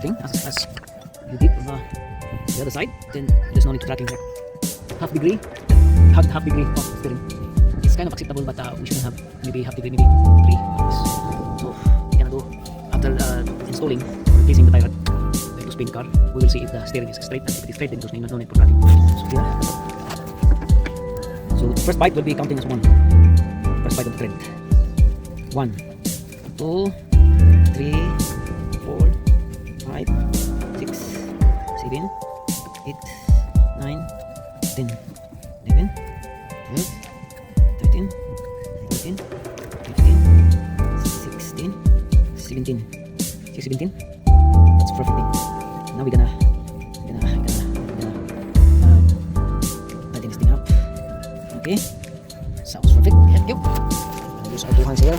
same thing as you did on the other side. Then there's no need to tracking here. Half degree of steering. It's kind of acceptable, but we shouldn't have maybe half degree, maybe 3 of this. So we're gonna do after installing or replacing the tie rod to spin the car. We will see if the steering is straight, and if it is straight, then there's no need for tracking. So here. So the first bite will be counting as 1. First bite of the thread. 1, 2, 3, 4, 5, 6, 7, 8, 9, 10, 11, 12, 13, 14, 15, 16, 17. 17. That's perfect. Now we're gonna tighten this thing up. Okay. Sounds perfect. Thank you. Use our 2 hands here.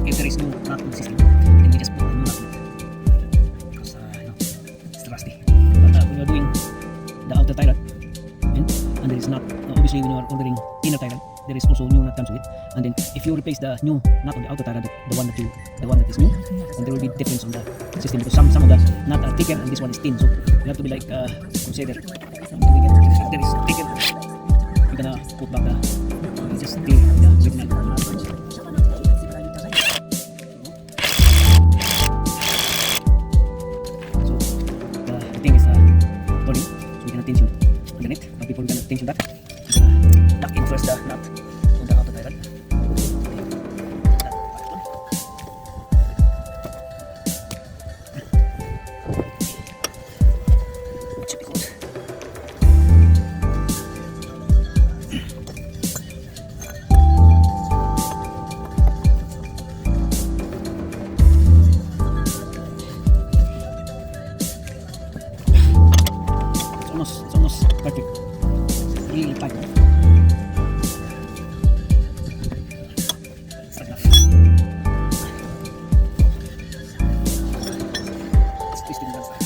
If there is no nut in the system, then we just put a new nut in it, because it's rusty. But when you're doing the outer tie rod, and there is not, obviously when you are ordering inner tie rod, there is also new nut comes with it. And then if you replace the new nut on the outer tie rod, the one that is new, then there will be difference on the system, because some of the nut are thicker and this one is thin. So you have to be like consider there is thicker. You're gonna put back the just the original. Tension underneath, but before we're gonna tension that, tuck in first the nut on the outer tie rod. It should be good. It's almost perfect. It's really tight. It's tight enough. It's twisting the side.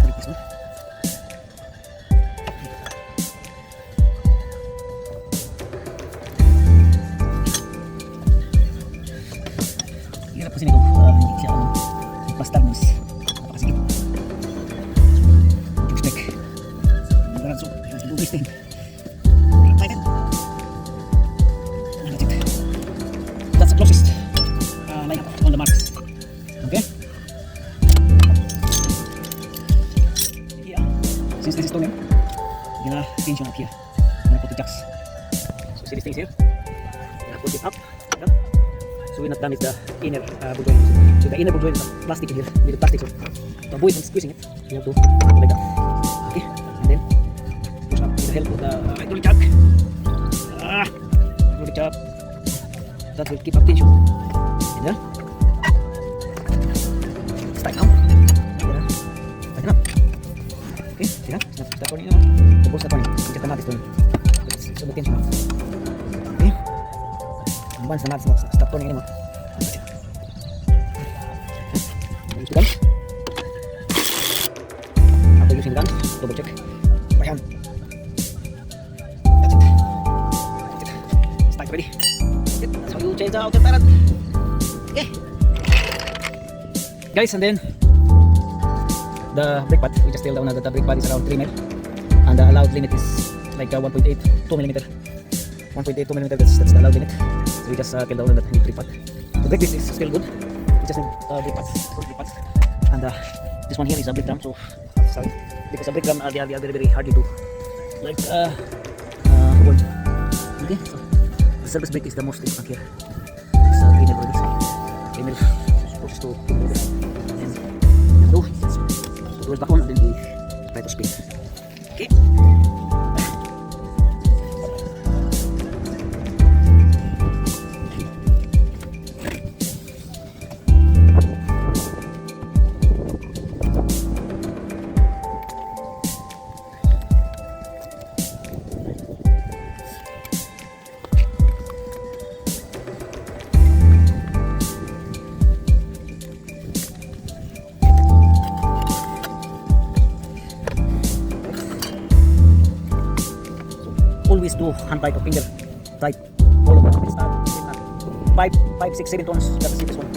Break this one. Hirap kasi nito. Hindi siya basta mas napakasigit. So, let's do this thing. Tighten. And that's it. That's the closest line up on the marks. Okay? Here, since this is turning, we're gonna tension up here. We're gonna put the jacks. So, see these things here? We're gonna put this up. Like that. So, we're not done with the inner boot joint. So, the inner boot joint is plastic in here. With the plastic, so to avoid squeezing it, we have to go like that. Okay? And then help with the hydraulic jack. Hydraulic jack. That will keep up tension. And then it's tight now. Tighten up. Okay, see that? It's not turning now. The ball's not turning. It's just the nut is turning. So the tension now. Okay. And once the nut stop turning anymore, that's it. Okay. guys, and then the brake pad, we just tell down that the brake pad is around 3 mil, and the allowed limit is like 1.8 2 millimeter. 1.8 2 millimeter, that's the allowed limit. So we just tell down that we need brake pad. The brake disc is still good. We just need brake pads, brake pads. And this one here is a brake drum. So sorry, because a brake drum they are very hardly to like hold. Okay, so the service brake is the most important here. It's 3 mil already. So 3 mil supposed to put it there. And do it back on, and then we try to spin. Okay. Always do hand tight or finger tight all over. It's not 5, 6, 7 tons. That's the safest one.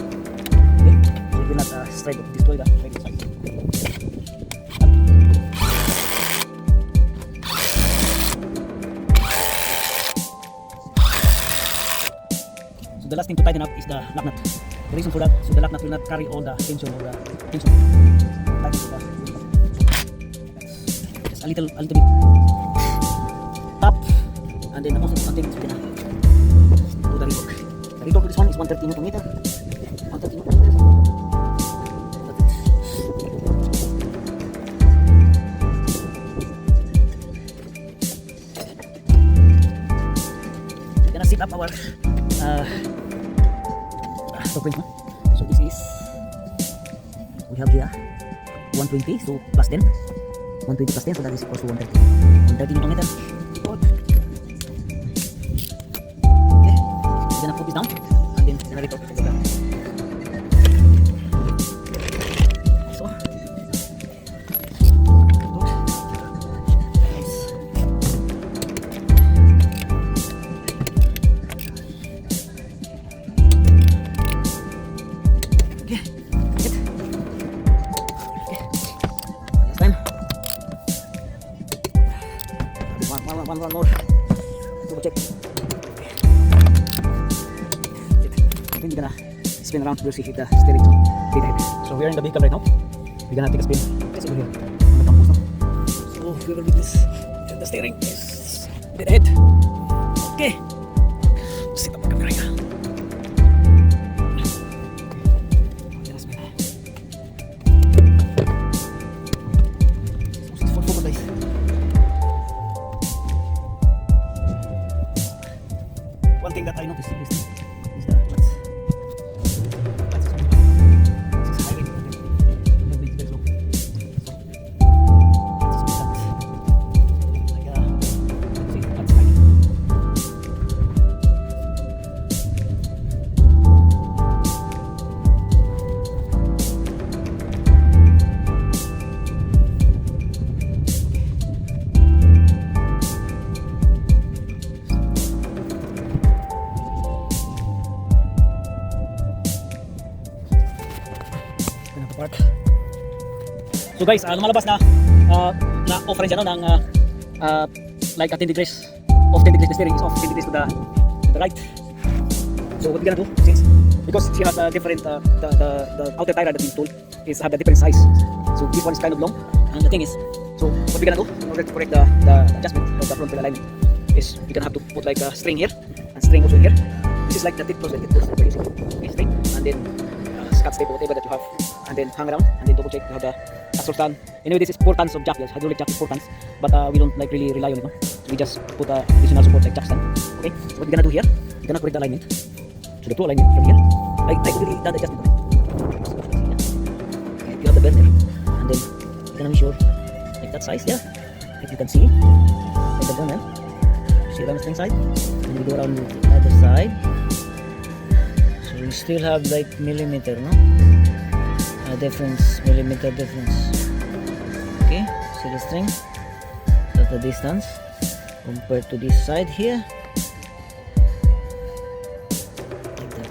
Okay, so it will not strike or destroy the right side. So the last thing to tighten up is the lock nut. The reason for that, so the lock nut will not carry all the tension or the tension. Just a little bit. Top, and then the most important thing is we're gonna do the retorque. The retorque for this one is 130 Newton meter. 130 Newton meter. We're gonna set up our torque wrench. So this is, we have here 120, so plus 10. 120 plus 10, so that is equals to 130. 130 Newton meter. Put this down and then we're gonna retorque it over. So okay, that's it. Okay, last time. One more. Double check. Then you're gonna spin around to see if the steering is on dead ahead. So we're in the vehicle right now. We're gonna take a spin. It's over here on the campus now. So whoever witness, the steering is dead ahead. Okay. Sit up the camera here. Full focus, guys. One thing that I noticed is the clutch. So guys, lumalabas na off range ng like a 10 degrees off 10 degrees, the steering is off 10 degrees to the right. So what we're gonna do, since because she has a different the outer tire that we installed is have a different size. So this one is kind of long, and the thing is, so what we're gonna do in order to correct the adjustment of the front wheel alignment is we're gonna have to put like a string here and string also here. This is like the tip close, like it goes, okay, string, and then scotch tape or whatever that you have, and then hang around and then double check you have the axle stand. Anyway, this is 4 tons of jack, yes, hydraulic jack is 4 tons, but we don't like really rely on it, no? So we just put additional support like jack stand. Okay, so what we're gonna do here, we're gonna correct the alignment. So the two alignment from here, I already done the adjustment. Okay, you have the burner, and then you're gonna be sure like that size, yeah, if you can see, like the burner, see around the string side, and then we go around the other side. So we still have like millimeter, no? Difference, millimeter difference. Okay, see the string, that's the distance compared to this side here, like that.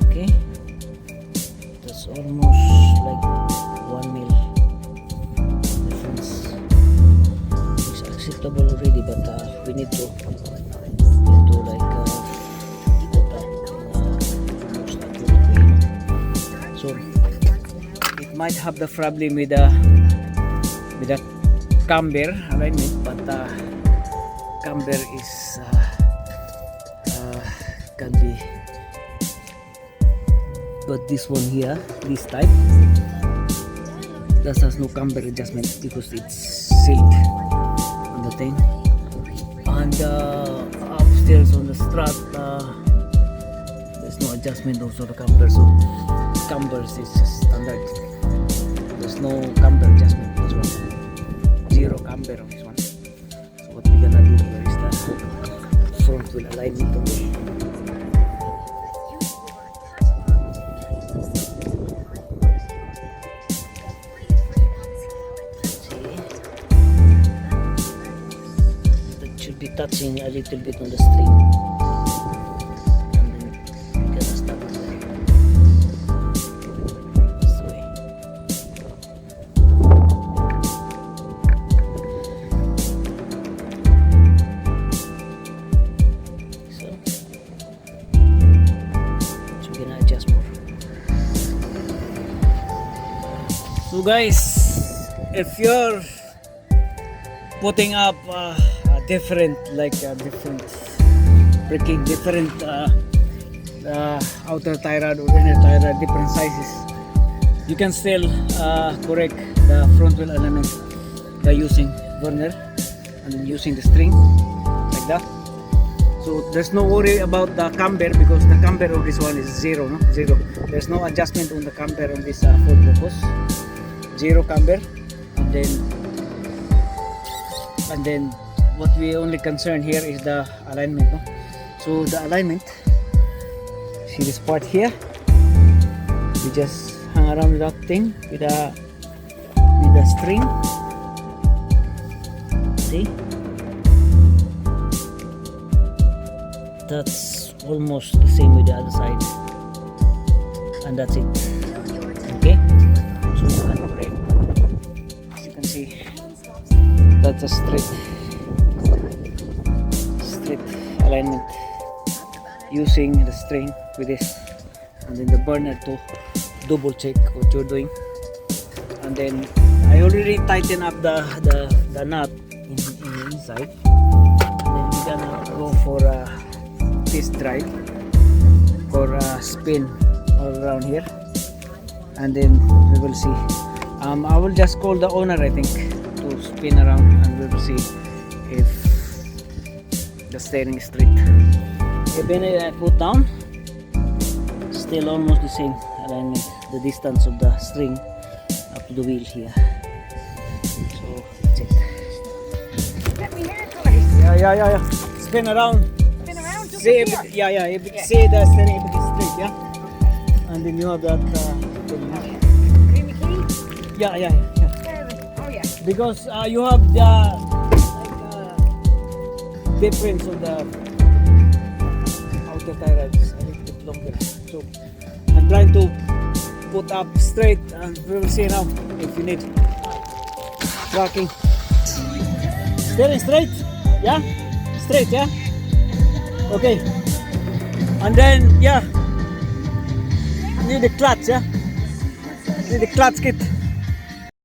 Okay, So it might have the problem with the camber alignment, but camber is can be, but this one here, this type, that has no camber adjustment because it's sealed on the thing. And upstairs on the strut, there's no adjustment also the camber, so camber is standard. There's no camber adjustment. This one, zero camber on this one. So what we're gonna do here is the front wheel alignment only. Be touching a little bit on the string, and then we're gonna start this way. So we're gonna adjust more. So guys, if you're putting up different braking, different outer tie rod or inner tie rod, different sizes, you can still correct the front wheel alignment by using burner and then using the string like that. So there's no worry about the camber because the camber of this one is zero, no? Zero. There's no adjustment on the camber on this Ford Focus. Zero camber, and then what we only concern here is the alignment, no? So the alignment, see this part here, we just hang around with that thing with the string. See, that's almost the same with the other side, and that's it. Okay, so you can correct. As you can see, that's a straight alignment using the string with this, and then the burner to double check what you're doing. And then I already tighten up the nut in the inside, and then we're gonna go for a test drive or a spin all around here, and then we will see. I will just call the owner, I think, to spin around, and we will see if the steering is straight. Even if I put down, still almost the same alignment, the distance of the string up to the wheel here. So that's it. Let me hear it, please. Yeah. Spin around. Spin around just See, like here. see the steering if it is straight, yeah. And then you have that. Green the key? Yeah. Oh yeah. Because you have the difference of the outer tie rod is a little bit longer. So I'm trying to put up straight, and we will see now if you need tracking. Steering straight? Yeah? Straight, yeah? Okay. And then, yeah, need the clutch, yeah? Need the clutch kit.